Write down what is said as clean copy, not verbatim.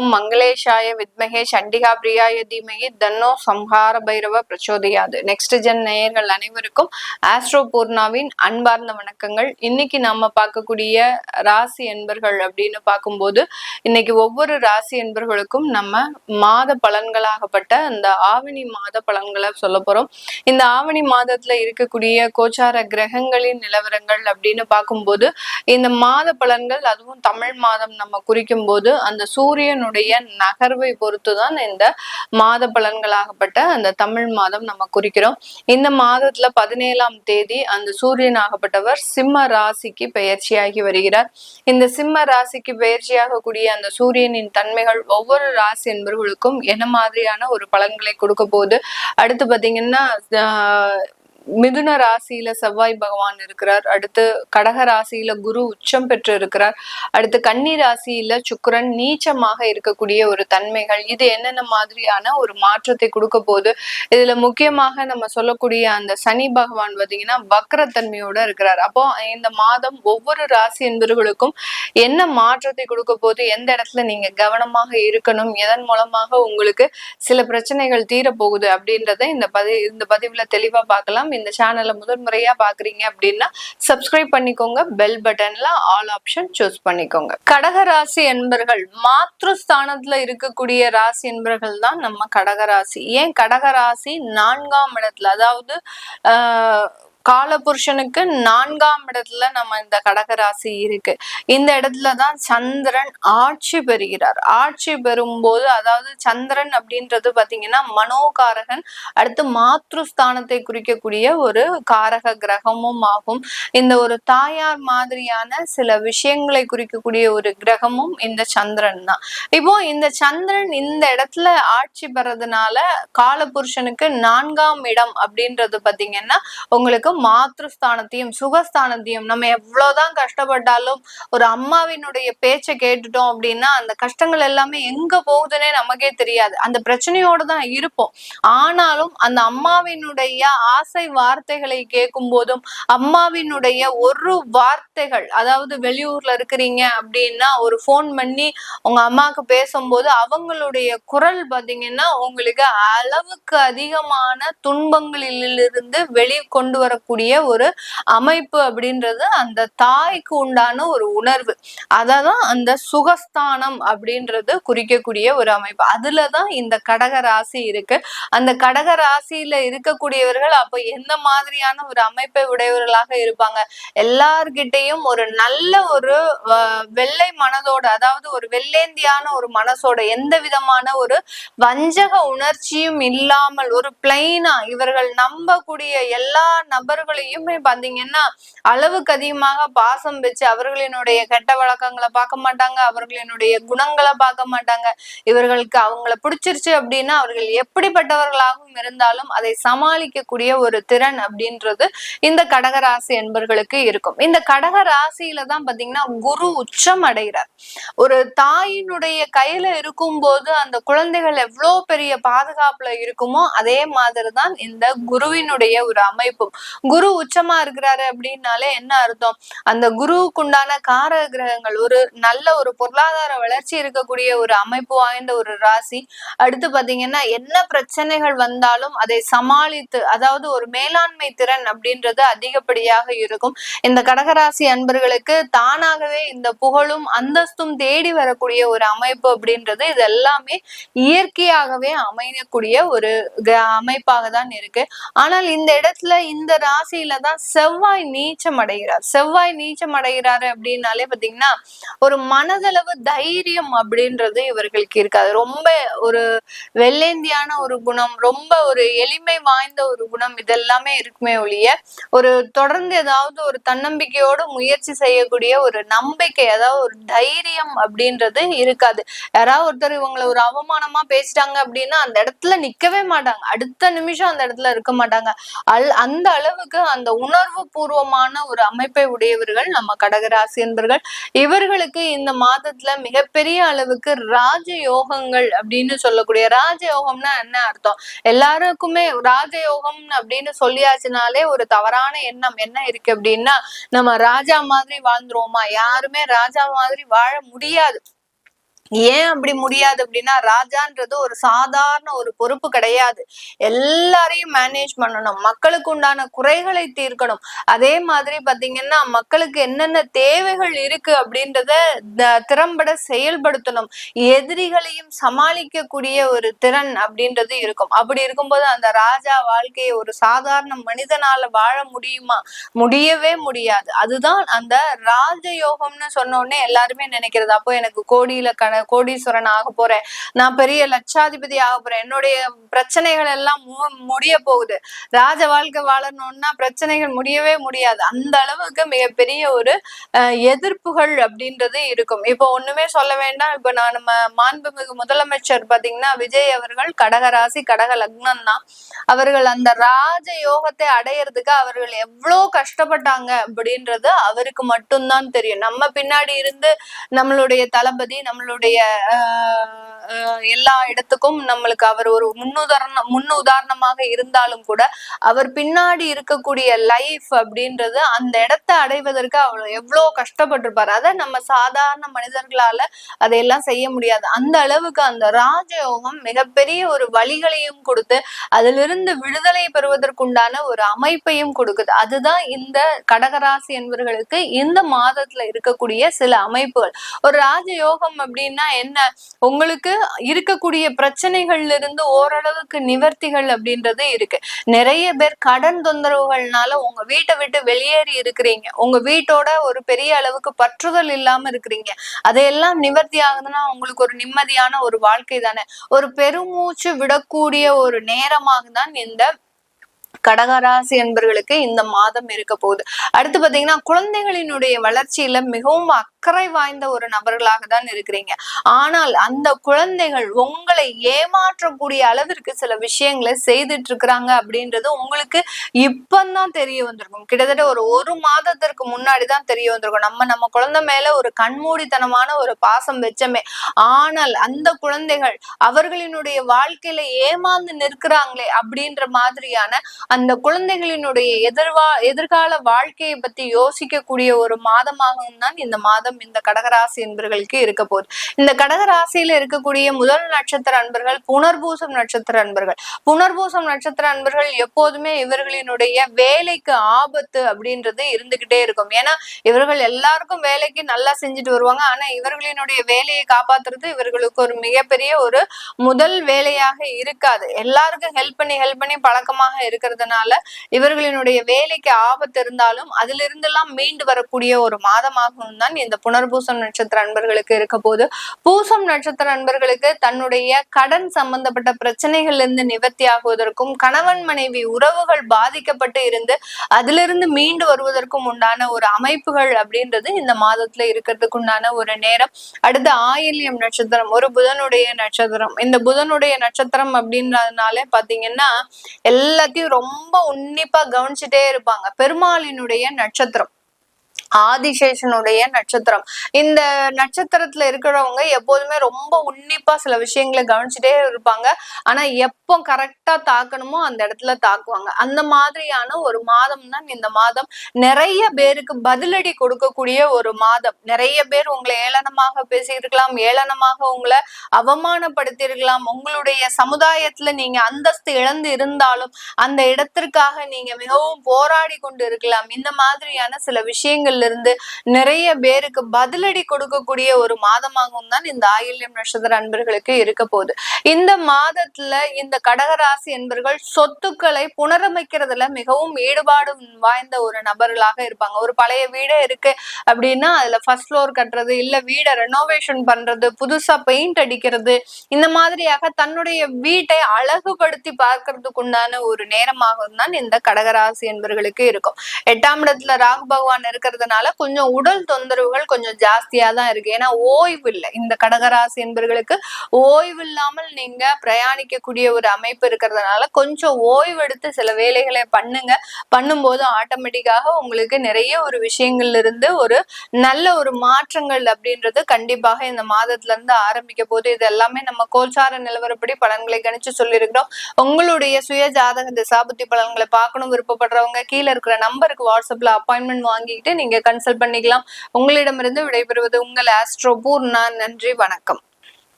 ஓம் மங்களேஷாய வித்மகே சண்டிகா பிரியாய தீமகி தன்னோ சம்ஹார பைரவ பிரச்சோதயாது. நெக்ஸ்ட் ஜென் நேயர்கள் அனைவருக்கும் ஆஸ்ட்ரோ பூர்ணாவின் அன்பார்ந்த வணக்கங்கள். இன்னைக்கு நாம பார்க்கக்கூடிய ராசி என்பர்கள் அப்படின்னு பார்க்கும்போது இன்னைக்கு ஒவ்வொரு ராசி என்பர்களுக்கும் நம்ம மாத பலன்களாகப்பட்ட இந்த ஆவணி மாத பலன்களை சொல்ல போறோம். இந்த ஆவணி மாதத்துல இருக்கக்கூடிய கோச்சார கிரகங்களின் நிலவரங்கள் அப்படின்னு பார்க்கும்போது இந்த மாத பலன்கள், அதுவும் தமிழ் மாதம் நம்ம குறிக்கும் போது அந்த சூரியனுடைய நகர்வை பொறுத்துதான் இந்த மாத பலன்களாகப்பட்ட அந்த தமிழ் மாதம் நம்ம குறிக்கிறோம். இந்த மாதத்துல 17ஆம் தேதி அந்த சூரியன் ஆகப்பட்டவர் சிம்ம ராசிக்கு பெயர்ச்சியாகி வருகிறார். இந்த சிம்ம ராசிக்கு பெயர்ச்சியாக கூடிய அந்த சூரியனின் தன்மைகள் ஒவ்வொரு ராசி என்பவர்களுக்கும் என்ன மாதிரியான ஒரு பலன்களை கொடுக்க போகுது. அடுத்து பாத்தீங்கன்னா மிதுன ராசியில செவ்வாய் பகவான் இருக்கிறார். அடுத்து கடக ராசியில குரு உச்சம் பெற்று இருக்கிறார். அடுத்து கன்னி ராசியில சுக்கிரன் நீச்சமாக இருக்கக்கூடிய ஒரு தன்மைகள், இது என்னென்ன மாதிரியான ஒரு மாற்றத்தை கொடுக்க போகுது. இதுல முக்கியமாக நம்ம சொல்லக்கூடிய அந்த சனி பகவான் பாத்தீங்கன்னா வக்ரத்தன்மையோட இருக்கிறார். அப்போ இந்த மாதம் ஒவ்வொரு ராசி என்பவர்களுக்கும் என்ன மாற்றத்தை கொடுக்க போகுது, எந்த இடத்துல நீங்க கவனமாக இருக்கணும், எதன் மூலமாக உங்களுக்கு சில பிரச்சனைகள் தீரப்போகுது அப்படின்றத இந்த பதிவுல தெளிவா பார்க்கலாம். இந்த சேனலை முதல் முறையா பாக்குறீங்க அப்படின்னா சப்ஸ்கிரைப் பண்ணிக்கோங்க, பெல் பட்டன்ல ஆல் ஆப்ஷன் சூஸ் பண்ணிக்கோங்க. கடக ராசி என்பர்கள் மாத்ருஸ்தானத்துல இருக்கக்கூடிய ராசி என்பர்கள் தான் நம்ம கடகராசி. ஏன் கடகராசி 4ஆம் இடத்துல, அதாவது காலபுருஷனுக்கு 4ஆம் இடத்துல நம்ம இந்த கடகராசி இருக்கு. இந்த இடத்துலதான் சந்திரன் ஆட்சி பெறுகிறார். ஆட்சி பெறும்போது, அதாவது சந்திரன் அப்படின்றது பாத்தீங்கன்னா மனோகாரகன், அடுத்து மாத்ருஸ்தானத்தை குறிக்கக்கூடிய ஒரு காரக கிரகமும் ஆகும். இந்த ஒரு தாயார் மாதிரியான சில விஷயங்களை குறிக்கக்கூடிய ஒரு கிரகமும் இந்த சந்திரன் தான். இப்போ இந்த சந்திரன் இந்த இடத்துல ஆட்சி பெறதுனால காலபுருஷனுக்கு 4ஆம் இடம் அப்படின்றது பாத்தீங்கன்னா உங்களுக்கு மாத்ருஸ்தானத்தையும் சுகஸ்தானத்தையும், நம்ம எவ்வளவுதான் கஷ்டப்பட்டாலும் ஒரு அம்மாவினுடைய பேச்சை கேட்டுட்டோம் அப்படின்னா அந்த கஷ்டங்கள் எல்லாமே எங்க போகுதுன்னே நமக்கே தெரியாது. அந்த பிரச்சனையோட தான் இருப்போம். ஆனாலும் அந்த அம்மாவினுடைய ஆசை வார்த்தைகளை கேட்கும் போதும், அம்மாவினுடைய ஒரு வார்த்தைகள், அதாவது வெளியூர்ல இருக்கிறீங்க அப்படின்னா ஒரு போன் பண்ணி உங்க அம்மாவுக்கு பேசும்போது அவங்களுடைய குரல் பாத்தீங்கன்னா உங்களுக்கு அளவுக்கு அதிகமான துன்பங்களிலிருந்து வெளிக்கொண்டு வரக்கூடிய ஒரு அமைப்பு அப்படின்றது அந்த தாய்க்கு உண்டான ஒரு உணர்வு. அததான் அந்த சுகஸ்தானம் அப்படின்றது குறிக்கக்கூடிய ஒரு அமைப்பு. அதுலதான் இந்த கடக ராசி இருக்கு. அந்த கடக ராசியில இருக்கக்கூடியவர்கள் அப்ப எந்த மாதிரியான ஒரு அமைப்பை உடையவர்களாக இருப்பாங்க, எல்லார்கிட்டையும் ஒரு நல்ல ஒரு வெள்ளை மனதோட, அதாவது ஒரு வெள்ளேந்தியான ஒரு மனசோட, எந்த விதமான ஒரு வஞ்சக உணர்ச்சியும் இல்லாமல் ஒரு பிளைனா இவர்கள் நம்பக்கூடிய எல்லா நபர்களையுமே பாத்தீங்கன்னா அளவுக்கு அதிகமாக பாசம் வச்சு அவர்களினுடைய கெட்ட வழக்கங்களை பார்க்க மாட்டாங்க, அவர்களினுடைய குணங்களை பார்க்க மாட்டாங்க. இவர்களுக்கு அவங்கள பிடிச்சிருச்சு அப்படின்னா அவர்கள் எப்படிப்பட்டவர்களாகவும் இருந்தாலும் அதை சமாளிக்கக்கூடிய ஒரு திறன் அப்படின்றது இந்த கடகராசி என்பர்களுக்கு இருக்கும். இந்த கடக ராசியில தான் பாத்தீங்கன்னா குரு உச்சம் அடைகிறார். ஒரு தாயினுடைய கையில இருக்கும் போது அந்த குழந்தைகள் எவ்வளவு பெரிய பாதுகாப்புல இருக்குமோ அதே மாதிரிதான் இந்த குருவினுடைய ஒரு அமைப்பும். குரு உச்சமா இருக்கிறாரு அப்படின்னாலே என்ன அர்த்தம், அந்த குருவுக்கு உண்டான காரக கிரகங்கள், ஒரு நல்ல ஒரு பொருளாதார வளர்ச்சி இருக்கக்கூடிய ஒரு அமைப்பு வாய்ந்த ஒரு ராசி. அடுத்து பாத்தீங்கன்னா என்ன பிரச்சனைகள் வந்தாலும் அதை சமாளித்து, அதாவது ஒரு மேலாண்மை திறன் அப்படின்றது அதிகப்படியாக இருக்கும். இந்த கடகராசி அன்பர்களுக்கு தானாகவே இந்த புகழும் அந்தஸ்தும் தேடி வரக்கூடிய ஒரு அமைப்பு அப்படின்றது இது எல்லாமே இயற்கையாகவே அமையக்கூடிய ஒரு அமைப்பாக தான் இருக்கு. ஆனால் இந்த இடத்துல இந்த ராசியில தான் செவ்வாய் நீச்சம் அடைகிறார். செவ்வாய் நீச்சம் அடைகிறாரு அப்படின்னாலே பாத்தீங்கன்னா ஒரு மனதளவு தைரியம் அப்படின்றது இவர்களுக்கு இருக்காது. ரொம்ப ஒரு வெள்ளேந்தியான ஒரு குணம், ரொம்ப ஒரு எளிமை வாய்ந்த ஒரு குணம், இதெல்லாமே இருக்குமே ஒழிய ஒரு தொடர்ந்து ஏதாவது ஒரு தன்னம்பிக்கையோடு முயற்சி செய்யக்கூடிய ஒரு நம்பிக்கை, அதாவது ஒரு தைரியம் அப்படின்றது இருக்காது. யாராவது ஒருத்தர் இவங்களை ஒரு அவமானமா பேசிட்டாங்க அப்படின்னா அந்த இடத்துல நிக்கவே மாட்டாங்க, அடுத்த நிமிஷம் அந்த இடத்துல இருக்க மாட்டாங்க. அந்த அளவுக்கு அந்த உணர்வு பூர்வமான ஒரு அமைப்பை உடையவர்கள் நம்ம கடகராசி என்பர்கள். இவர்களுக்கு இந்த மாதத்துல மிகப்பெரிய அளவுக்கு ராஜயோகங்கள் அப்படின்னு சொல்லக்கூடிய, ராஜயோகம்னா என்ன அர்த்தம், எல்லாருக்குமே ராஜயோகம் அப்படின்னு சொல்லியாச்சுனாலே ஒரு தவறான எண்ணம் என்ன இருக்கு அப்படின்னா, நம்ம ராஜா மாதிரி வாழ்ந்துருவோமா, யாருமே ராஜா மாதிரி வாழ முடியாது. ஏன் அப்படி முடியாது அப்படின்னா, ராஜான்றது ஒரு சாதாரண ஒரு பொறுப்பு கிடையாது. எல்லாரையும் மேனேஜ் பண்ணணும். மக்களுக்கு உண்டான குறைகளை தீர்க்கணும். அதே மாதிரி பாத்தீங்கன்னா, மக்களுக்கு என்னென்ன தேவைகள் இருக்கு அப்படின்றத திறம்பட செயல்படுத்தணும். எதிரிகளையும் சமாளிக்கக்கூடிய ஒரு திறன் அப்படின்றது இருக்கும். அப்படி இருக்கும்போது அந்த ராஜா வாழ்க்கையை ஒரு சாதாரண மனிதனால வாழ முடியுமா? முடியவே முடியாது. அதுதான் அந்த ராஜயோகம்னு சொன்ன உடனே எல்லாருமே நினைக்கிறது, அப்போ எனக்கு கோடீஸ்வரன் ஆக போறேன், நான் பெரிய லட்சாதிபதி ஆக போறேன், என்னுடைய பிரச்சனைகள் எல்லாம் முடிய போகுது. ராஜ வாழ்க்கை வாழணும்னா பிரச்சனைகள் முடியவே முடியாது. அந்த அளவுக்கு மிகப்பெரிய ஒரு எதிர்ப்புகள் அப்படின்றது இருக்கும். இப்போ ஒண்ணுமே சொல்ல வேண்டாம். இப்ப நம்ம மாண்புமிகு முதலமைச்சர் பாத்தீங்கன்னா விஜய் அவர்கள் கடகராசி கடக லக்னம் தான். அவர்கள் அந்த ராஜ யோகத்தை அடையிறதுக்கு அவர்கள் எவ்வளவு கஷ்டப்பட்டாங்க அப்படின்றது அவருக்கு மட்டும்தான் தெரியும். நம்ம பின்னாடி இருந்து நம்மளுடைய தளபதி நம்மளுடைய எல்லா இடத்துக்கும் நம்மளுக்கு அவர் ஒரு முன்னுதாரணமாக இருந்தாலும் கூட அவர் பின்னாடி இருக்கக்கூடிய லைஃப் அப்படின்றது அந்த இடத்தை அடைவதற்கு அவர் எவ்வளவு கஷ்டப்பட்டிருப்பாரு. அதை நம்ம சாதாரண மனிதர்களால அதையெல்லாம் செய்ய முடியாது. அந்த அளவுக்கு அந்த ராஜயோகம் மிகப்பெரிய ஒரு வழிகளையும் கொடுத்து அதிலிருந்து விடுதலை பெறுவதற்குண்டான ஒரு அமைப்பையும் கொடுக்குது. அதுதான் இந்த கடகராசி என்பவர்களுக்கு இந்த மாதத்துல இருக்கக்கூடிய சில அமைப்புகள். ஒரு ராஜயோகம் அப்படின்னா என்ன? உங்களுக்கு இருக்கக்கூடிய பிரச்சனைகள்ல இருந்து ஓரளவுக்கு நிவர்த்திகள் அப்படின்றது இருக்கு. நிறைய பேர் கடன் தொந்தரவுகள்னால உங்க வீட்டை விட்டு வெளியேறி இருக்கிறீங்க. உங்க வீட்டோட ஒரு பெரிய அளவுக்கு பற்றுதல் இல்லாம இருக்கிறீங்க. அதையெல்லாம் நிவர்த்தி ஆகுதுன்னா உங்களுக்கு ஒரு நிம்மதியான ஒரு வாழ்க்கை தானே. ஒரு பெருமூச்சு விடக்கூடிய ஒரு நேரமாக தான் இந்த கடகராசி என்பவர்களுக்கு இந்த மாதம் இருக்க போகுது. அடுத்து பாத்தீங்கன்னா குழந்தைகளினுடைய வளர்ச்சியில மிகவும் அக்கறை வாய்ந்த ஒரு நபர்களாக தான் இருக்கிறீங்க. ஆனால் அந்த குழந்தைகள் உங்களை ஏமாற்றக்கூடிய அளவிற்கு சில விஷயங்களை செய்துட்டு இருக்கிறாங்க அப்படின்றது உங்களுக்கு இப்பதான் தெரிய வந்திருக்கும். கிட்டத்தட்ட ஒரு மாதத்திற்கு முன்னாடிதான் தெரிய வந்திருக்கும். நம்ம குழந்தை மேல ஒரு கண்மூடித்தனமான ஒரு பாசம் வச்சமே. ஆனால் அந்த குழந்தைகள் அவர்களினுடைய வாழ்க்கையில ஏமாந்து நிற்கிறாங்களே அப்படின்ற மாதிரியான அந்த குழந்தைகளினுடைய எதிர்கால வாழ்க்கையை பத்தி யோசிக்கக்கூடிய ஒரு மாதமாகவும் தான் இந்த மாதம் இந்த கடகராசி என்பர்களுக்கு இருக்க போகுது. இந்த கடகராசியில இருக்கக்கூடிய முதல் நட்சத்திர அன்பர்கள் புனர்பூசம் நட்சத்திர அன்பர்கள். புனர்பூசம் நட்சத்திர அன்பர்கள் எப்போதுமே இவர்களினுடைய வேலைக்கு ஆபத்து அப்படின்றது இருந்துகிட்டே இருக்கும். ஏன்னா இவர்கள் எல்லாருக்கும் வேலைக்கு நல்லா செஞ்சுட்டு வருவாங்க. ஆனா இவர்களினுடைய வேலையை காப்பாத்துறது இவர்களுக்கு ஒரு மிகப்பெரிய ஒரு முதல் வேலையாக இருக்காது. எல்லாருக்கும் ஹெல்ப் பண்ணி பழக்கமாக இருக்கிறதுனால இவர்களினுடைய வேலைக்கு ஆபத்து இருந்தாலும் அதிலிருந்து எல்லாம் மீண்டு வரக்கூடிய ஒரு மாதமாகவும் தான் இந்த புனர்பூசம் நட்சத்திர அன்பர்களுக்கு இருக்க போது. பூசம் நட்சத்திர அன்பர்களுக்கு தன்னுடைய கடன் சம்பந்தப்பட்ட பிரச்சனைகள்ல இருந்து நிவர்த்தி ஆகுவதற்கும் கணவன் மனைவி உறவுகள் பாதிக்கப்பட்டு இருந்து அதிலிருந்து மீண்டு வருவதற்கும் உண்டான ஒரு அமைப்புகள் அப்படின்றது இந்த மாதத்துல இருக்கிறதுக்கு உண்டான ஒரு நேரம். அடுத்து ஆயில்யம் நட்சத்திரம் ஒரு புதனுடைய நட்சத்திரம். இந்த புதனுடைய நட்சத்திரம் அப்படின்றதுனாலே பாத்தீங்கன்னா எல்லாத்தையும் ரொம்ப உன்னிப்பா கவனிச்சுட்டே இருப்பாங்க. பெருமாளினுடைய நட்சத்திரம் ஆதிசேஷனுடைய நட்சத்திரம். இந்த நட்சத்திரத்துல இருக்கிறவங்க எப்போதுமே ரொம்ப உன்னிப்பா சில விஷயங்களை கவனிச்சுட்டே இருப்பாங்க. ஆனா எப்போ கரெக்டா தாக்கணுமோ அந்த இடத்துல தாக்குவாங்க. அந்த மாதிரியான ஒரு மாதம் தான் இந்த மாதம். நிறைய பேருக்கு பதிலடி கொடுக்கக்கூடிய ஒரு மாதம். நிறைய பேர் உங்களை ஏளனமாக பேசியிருக்கலாம், ஏளனமாக உங்களை அவமானப்படுத்தி இருக்கலாம். உங்களுடைய சமுதாயத்துல நீங்க அந்தஸ்து இழந்து இருந்தாலும் அந்த இடத்திற்காக நீங்க மிகவும் போராடி கொண்டு இருக்கலாம். இந்த மாதிரியான சில விஷயங்கள் இருந்து நிறைய பேருக்கு பதிலடி கொடுக்கக்கூடிய ஒரு மாதமாகவும் தான் இந்த ஆயில்யம் நட்சத்திர அன்பர்களுக்கு இருக்க போகுது. இந்த மாதத்துல இந்த கடகராசி என்பர்கள் சொத்துக்களை புனரமைக்கிறதுல மிகவும் ஈடுபாடு வாய்ந்த ஒரு நபர்களாக இருப்பாங்க. ஒரு பழைய வீடே இருக்கு அப்படின்னா அதுல ஃபர்ஸ்ட் ஃப்ளோர் கட்டுறது, இல்ல வீடை ரெனோவேஷன் பண்றது, புதுசா பெயிண்ட் அடிக்கிறது, இந்த மாதிரியாக தன்னுடைய வீட்டை அழகுபடுத்தி பார்க்கறதுக்கு உண்டான ஒரு நேரமாகவும் தான் இந்த கடகராசி என்பர்களுக்கு இருக்கும். 8ஆம் இடத்துல ராகு பகவான் இருக்கிறதுனால கொஞ்சம் உடல் தொந்தரவுகள் கொஞ்சம் ஜாஸ்தியா தான் இருக்கு. ஏன்னா ஓய்வு இல்லை. இந்த கடகராசி என்பவர்களுக்கு ஓய்வு இல்லாமல் நீங்க பிரயாணிக்கக்கூடிய ஒரு அமைப்பு இருக்கிறதுனால கொஞ்சம் ஓய்வு எடுத்து சில வேலைகளை பண்ணும்போது ஆட்டோமேட்டிக்காக உங்களுக்கு நிறைய ஒரு விஷயங்கள்ல இருந்து ஒரு நல்ல ஒரு மாற்றங்கள் அப்படின்றது கண்டிப்பாக இந்த மாதத்துல இருந்து ஆரம்பிக்க போது. இது எல்லாமே நம்ம கோல்சார நிலவரப்படி பலன்களை கணிச்சு சொல்லியிருக்கிறோம். உங்களுடைய சுய ஜாதக திசாபுத்தி பலன்களை பார்க்கணும் விருப்பப்படுறவங்க கீழே இருக்கிற நம்பருக்கு வாட்ஸ்அப்ல அப்பாயின்மெண்ட் வாங்கிட்டு நீங்க கன்சல்ட் பண்ணிக்கலாம். உங்களிடமிருந்து விடைபெறுவது உங்கள் ஆஸ்ட்ரோ பூர்ணா. நன்றி, வணக்கம்.